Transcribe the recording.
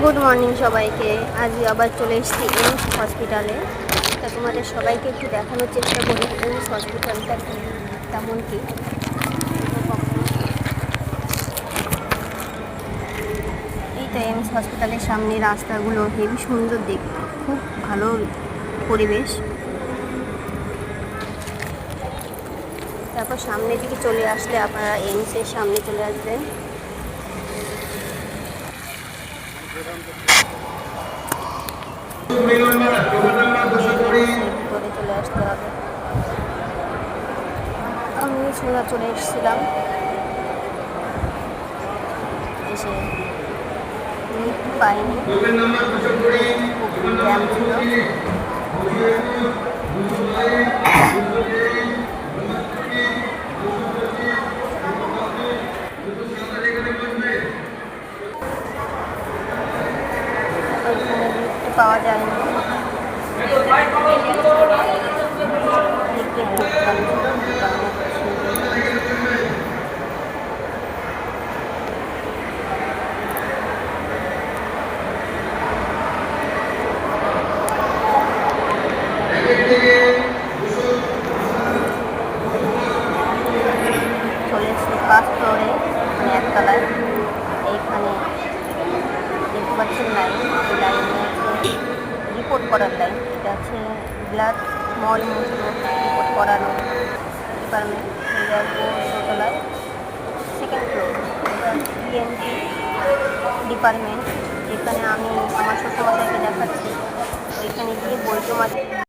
Good morning সবাইকে। আজ আবার চলে এসেছি এইমস হসপিটালে। তা তোমাদের সবাইকে একটু দেখানোর চেষ্টা করি এইমস হসপিটালটা তেমন কি। এই তো এইমস হসপিটালের সামনে রাস্তাগুলো হেবি সুন্দর দেখতে, খুব ভালো পরিবেশ। তারপর সামনের দিকে চলে আসলে আপনারা এইমসের সামনে চলে আসবেন। ভিতরে চলে আসতে হবে। আমি সোজা চলে এসেছিলাম, এসে পাইনি, জ্যাম ছিল। পাওয়া যায়নি। চলে এসেছি 5 ফ্লোরে, মানে একতলায়। এইখানে দেখতে পাচ্ছেন লাইন, এই লাইনে আছে রিপোর্ট করার লাইন। এটা আছে ব্লাড মল মূত্র রিপোর্ট করানো ডিপার্টমেন্ট। চলে আসবো দোতলায়, সেকেন্ড ফ্লোর, এটা ইএনটি ডিপার্টমেন্ট। এখানে আমি আমার শ্বশুরমশাইকে দেখাচ্ছি। ওইখানে গিয়ে বই জমা